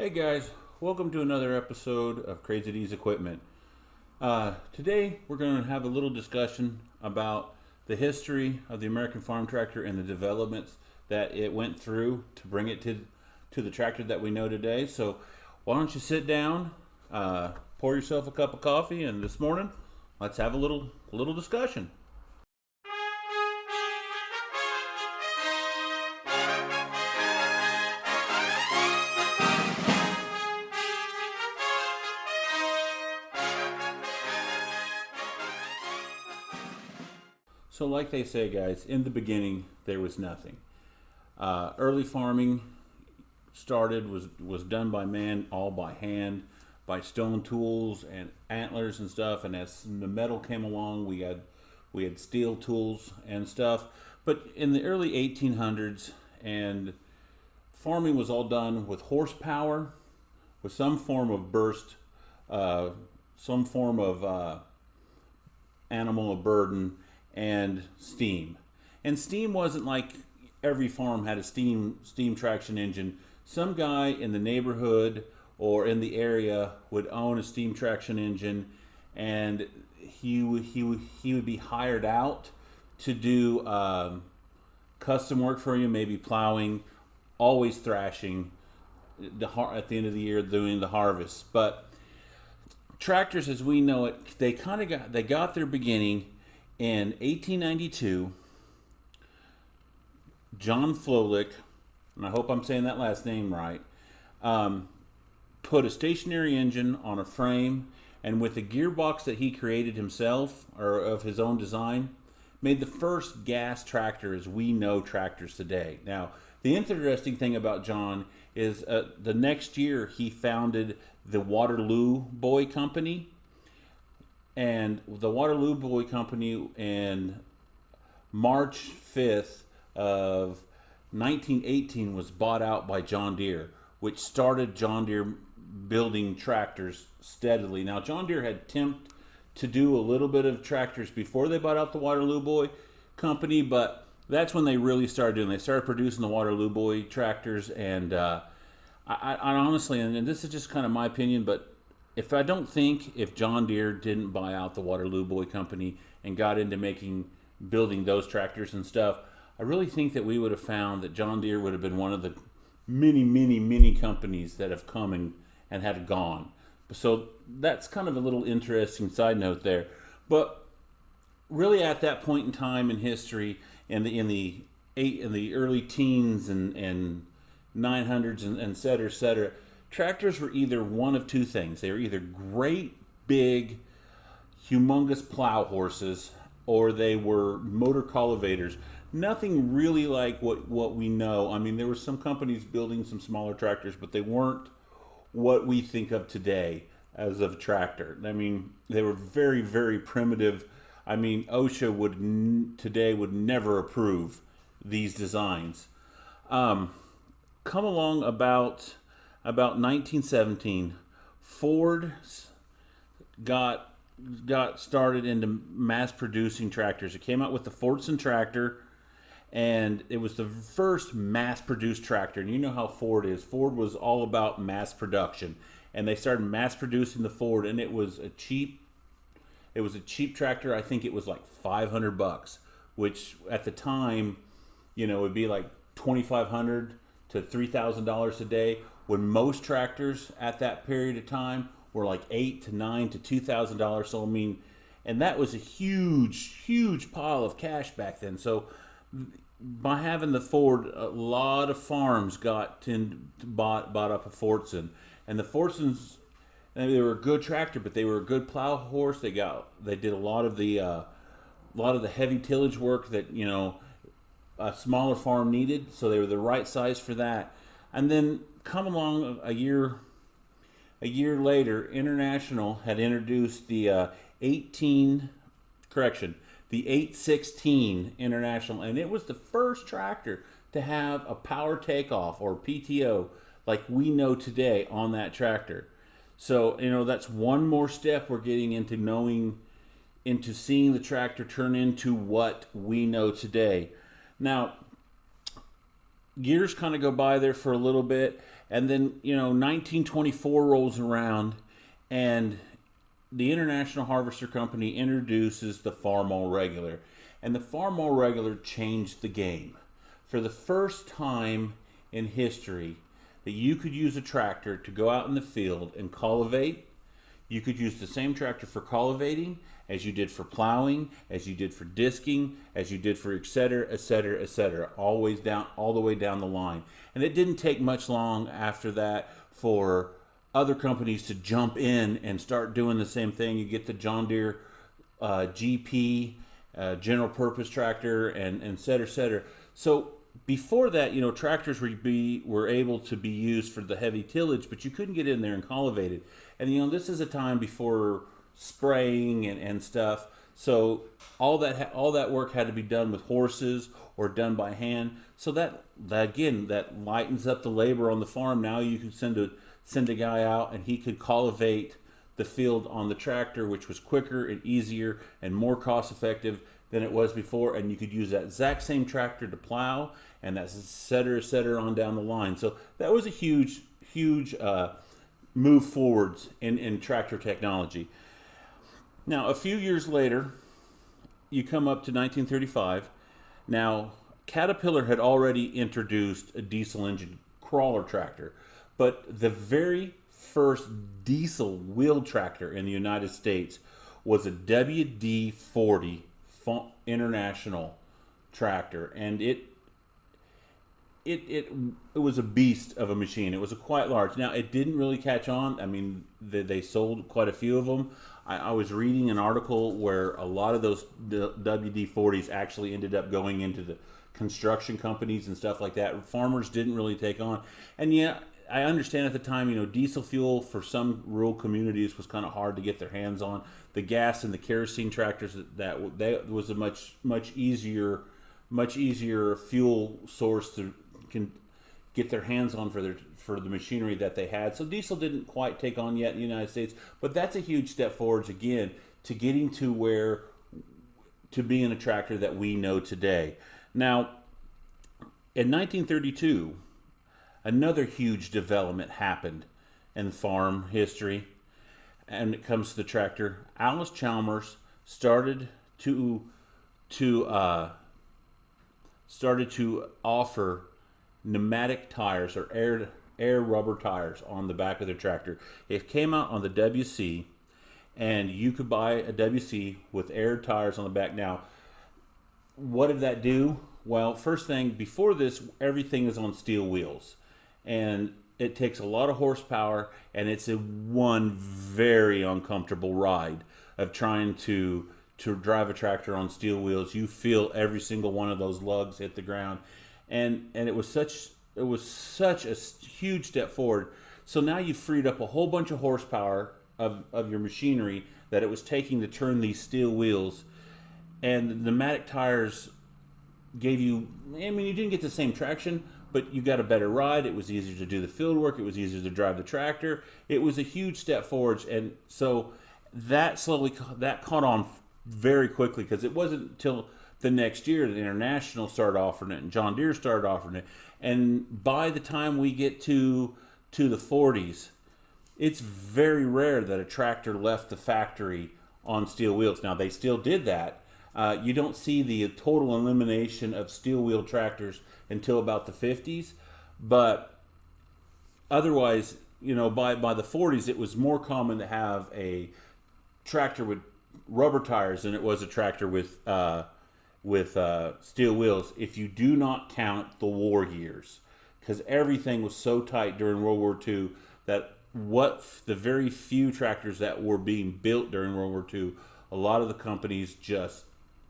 Hey guys, welcome to another episode of Crazy D's Equipment. Today we're going to have a little discussion about the history of the American farm tractor and the developments that it went through to bring it to the tractor that we know today. So why don't you sit down, pour yourself a cup of coffee, and this morning let's have a little discussion. So like they say, guys, in the beginning there was nothing. Early farming started was done by man, all by hand, by stone tools and antlers and stuff. And as the metal came along, we had steel tools and stuff. But in the early 1800s, and farming was all done with horsepower, with some form of burst, some form of animal of burden, and steam. And steam wasn't like every farm had a steam traction engine. Some guy in the neighborhood or in the area would own a steam traction engine, and he would be hired out to do custom work for you, maybe plowing, always thrashing, at the end of the year doing the harvest. But tractors as we know it, they got their beginning in 1892. John Flolick, and I hope I'm saying that last name right, put a stationary engine on a frame, and with a gearbox that he created himself or of his own design, made the first gas tractor as we know tractors today. Now, the interesting thing about John is the next year he founded the Waterloo Boy Company, and the Waterloo Boy Company in March 5th of 1918 was bought out by John Deere, which started John Deere building tractors steadily. Now, John Deere had attempted to do a little bit of tractors before they bought out the Waterloo Boy Company, but that's when they really started doing. They started producing the Waterloo Boy tractors, and I honestly, and this is just kind of my opinion, but if John Deere didn't buy out the Waterloo Boy Company and got into building those tractors and stuff, I really think that we would have found that John Deere would have been one of the many companies that have come and had gone. So that's kind of a little interesting side note there. But really, at that point in time in history, in the early teens and 900s and et cetera, tractors were either one of two things. They were either great, big, humongous plow horses, or they were motor cultivators. Nothing really like what we know. I mean, there were some companies building some smaller tractors, but they weren't what we think of today as of a tractor. I mean, they were very, very primitive. I mean, OSHA today would never approve these designs. Come along about 1917, Ford got started into mass producing tractors. It came out with the Fordson tractor, and it was the first mass produced tractor. And you know how Ford is. Ford was all about mass production, and they started mass producing the Ford, and it was a cheap tractor. I think it was like $500, which at the time, would be like $2,500 to $3,000 a day, when most tractors at that period of time were like $8,000 to $9,000 to $2,000. So I mean, and that was a huge pile of cash back then. So by having the Ford, a lot of farms bought up a Fordson, and the Fordsons, they were a good tractor, but they were a good plow horse. They did a lot of the heavy tillage work that a smaller farm needed, so they were the right size for that. And then come along a year later, International had introduced the 816 International, and it was the first tractor to have a power takeoff, or PTO, like we know today on that tractor. So that's one more step we're getting into seeing the tractor turn into what we know today. Now, years kind of go by there for a little bit, And then, 1924 rolls around, and the International Harvester Company introduces the Farmall Regular. And the Farmall Regular changed the game. For the first time in history, that you could use a tractor to go out in the field and cultivate. You could use the same tractor for cultivating as you did for plowing, as you did for disking, as you did for et cetera, et cetera, et cetera, always down, all the way down the line. And it didn't take much long after that for other companies to jump in and start doing the same thing. You get the John Deere GP, general purpose tractor, and et cetera, et cetera. So before that, tractors were able to be used for the heavy tillage, but you couldn't get in there and cultivate it. And this is a time before spraying and stuff. So all that work had to be done with horses or done by hand. So that again, that lightens up the labor on the farm. Now you can send a guy out and he could cultivate the field on the tractor, which was quicker and easier and more cost effective than it was before. And you could use that exact same tractor to plow, and that's et cetera on down the line. So that was a huge move forwards in tractor technology. Now, a few years later, you come up to 1935. Now, Caterpillar had already introduced a diesel engine crawler tractor, but the very first diesel wheel tractor in the United States was a WD-40 International tractor, and it was a beast of a machine. It was quite large. Now, it didn't really catch on. I mean, they sold quite a few of them. I was reading an article where a lot of those WD-40s actually ended up going into the construction companies and stuff like that. Farmers didn't really take on. And yeah, I understand at the time, diesel fuel for some rural communities was kind of hard to get their hands on. The gas and the kerosene tractors, that was a much easier fuel source to get their hands on for the machinery that they had. So diesel didn't quite take on yet in the United States, but that's a huge step forwards again to getting to being a tractor that we know today. Now, in 1932, another huge development happened in farm history, and it comes to the tractor. Allis-Chalmers started to offer pneumatic tires or air rubber tires on the back of their tractor. It came out on the WC, and you could buy a WC with air tires on the back. Now, what did that do? Well, first thing, before this, everything is on steel wheels, and it takes a lot of horsepower, and it's one very uncomfortable ride of trying to drive a tractor on steel wheels. You feel every single one of those lugs hit the ground, and it was such a huge step forward. So now you've freed up a whole bunch of horsepower of your machinery that it was taking to turn these steel wheels, and the pneumatic tires gave you, I mean, you didn't get the same traction, but you got a better ride. It was easier to do the field work. It was easier to drive the tractor. It was a huge step forward, and so that caught on very quickly, because it wasn't until the next year that International started offering it and John Deere started offering it. And by the time we get to the 40s, it's very rare that a tractor left the factory on steel wheels. Now, they still did that. You don't see the total elimination of steel wheel tractors until about the 50s, but otherwise, by the 40s, it was more common to have a tractor with rubber tires than it was a tractor with steel wheels, if you do not count the war years, because everything was so tight during World War II that the very few tractors that were being built during World War II, a lot of the companies just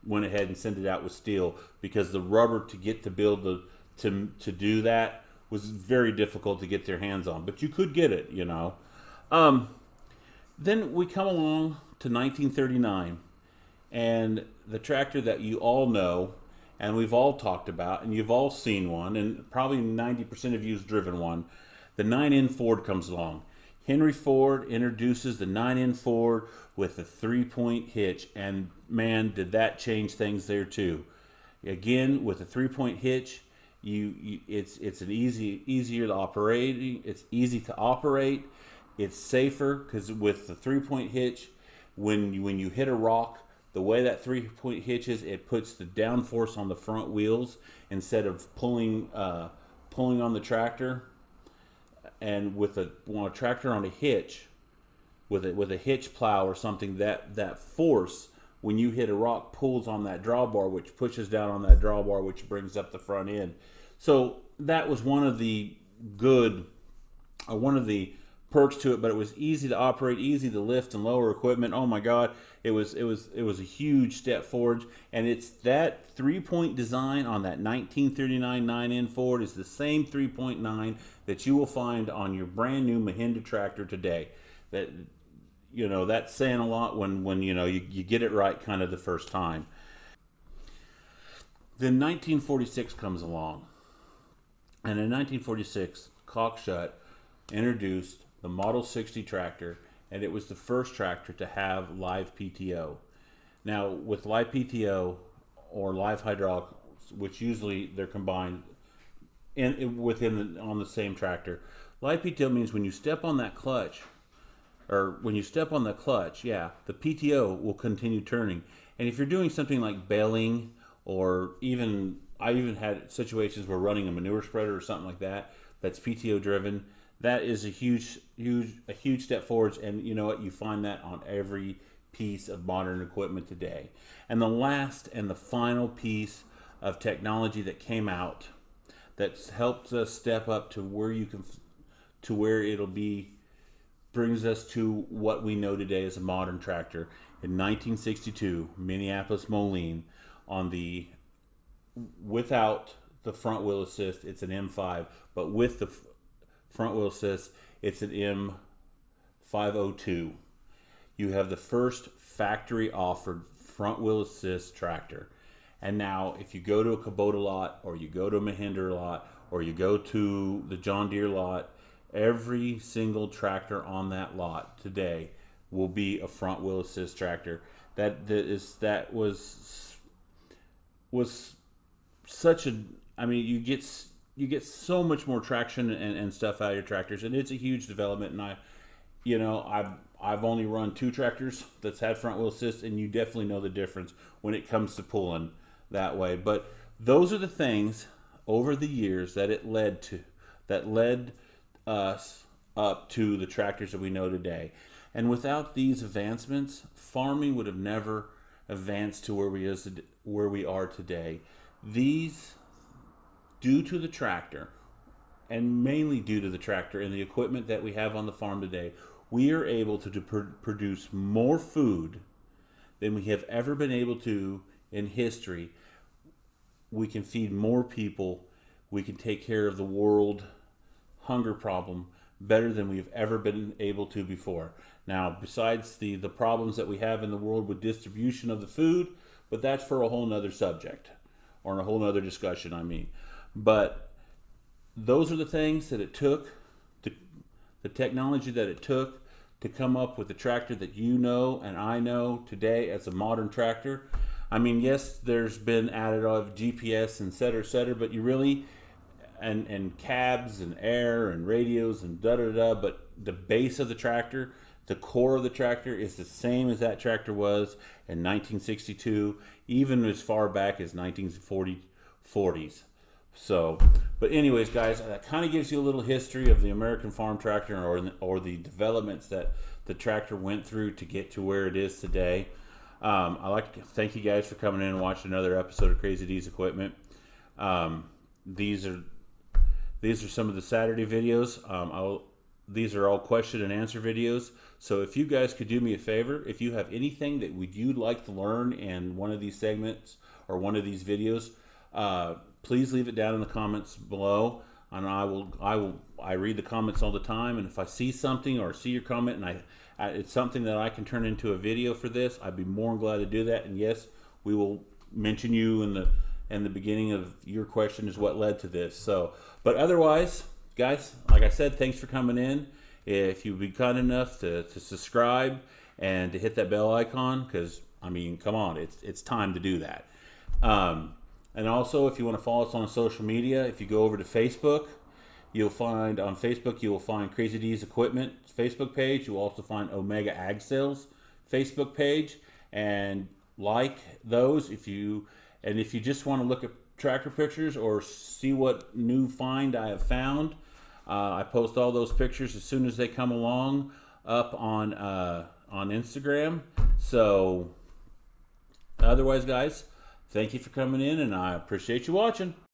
went ahead and sent it out with steel, because the rubber to get to build to do that was very difficult to get their hands on, but you could get it, Then we come along to 1939, and the tractor that you all know and we've all talked about, and you've all seen one, and probably 90% of you has driven one, the 9N Ford comes along. Henry Ford introduces the 9N Ford with the 3-point hitch, and man, did that change things there too. Again, with the 3-point hitch, It's an easier to operate. It's easy to operate. It's safer because with the 3-point hitch, when you hit a rock, the way that 3-point hitches, it puts the downforce on the front wheels instead of pulling on the tractor. And with a tractor on a hitch, with a hitch plow or something, that force when you hit a rock pulls on that drawbar, which pushes down on that drawbar, which brings up the front end. So that was one of the perks to it, but it was easy to operate, easy to lift and lower equipment. Oh my God, it was a huge step forward, and it's that 3-point design on that 1939 9N Ford is the same 3.9 that you will find on your brand new Mahindra tractor today. That's saying a lot when you get it right kind of the first time. Then 1946 comes along, and in 1946, Cockshut introduced the Model 60 tractor, and it was the first tractor to have live PTO. Now, with live PTO or live hydraulic, which usually they're combined on the same tractor, live PTO means when you step on that clutch, the PTO will continue turning. And if you're doing something like baling, or I even had situations where running a manure spreader or something like that, that's PTO driven, that is a huge step forwards. And you know what? You find that on every piece of modern equipment today. And the last and the final piece of technology that came out that's helped us step up to where it'll be, brings us to what we know today as a modern tractor. In 1962, Minneapolis Moline, without the front wheel assist, it's an M5, but with the front wheel assist, it's an M502. You have the first factory offered front wheel assist tractor. And now if you go to a Kubota lot, or you go to a Mahindra lot, or you go to the John Deere lot, every single tractor on that lot today will be a front wheel assist tractor. That was such a, I mean, you get so much more traction and stuff out of your tractors, and it's a huge development. And I've only run 2 tractors that's had front wheel assist, and you definitely know the difference when it comes to pulling that way. But those are the things over the years that led us up to the tractors that we know today. And without these advancements, farming would have never advanced to where we are today. These, due to the tractor, and mainly due to the tractor and the equipment that we have on the farm today, we are able to produce more food than we have ever been able to in history. We can feed more people. We can take care of the world hunger problem better than we've ever been able to before. Now, besides the problems that we have in the world with distribution of the food, but that's for a whole nother subject, or a whole nother discussion, I mean. But those are the things that it took, the technology that it took to come up with the tractor that you know and I know today as a modern tractor. I mean, yes, there's been added of GPS and et cetera, but you really, and cabs and air and radios and da-da-da, but the base of the tractor, the core of the tractor is the same as that tractor was in 1962, even as far back as 1940s. So, but anyways, guys, that kind of gives you a little history of the American farm tractor, or the developments that the tractor went through to get to where it is today. I'd like to thank you guys for coming in and watching another episode of Crazy D's Equipment. These are some of the Saturday videos. These are all question and answer videos. So if you guys could do me a favor, if you have anything that you'd like to learn in one of these segments or one of these videos, please leave it down in the comments below, and I read the comments all the time. And if I see something or see your comment and it's something that I can turn into a video for this, I'd be more than glad to do that. And yes, we will mention you in the beginning of your question is what led to this. So, but otherwise, guys, like I said, thanks for coming in. If you'd be kind enough to subscribe and to hit that bell icon, because I mean, come on, it's time to do that. And also, if you want to follow us on social media, if you go over to Facebook, you'll find Crazy D's Equipment Facebook page. You'll also find Omega Ag Sales Facebook page, and like those if you just want to look at tractor pictures or see what new find I have found. I post all those pictures as soon as they come along up on Instagram. So otherwise, guys, thank you for coming in, and I appreciate you watching.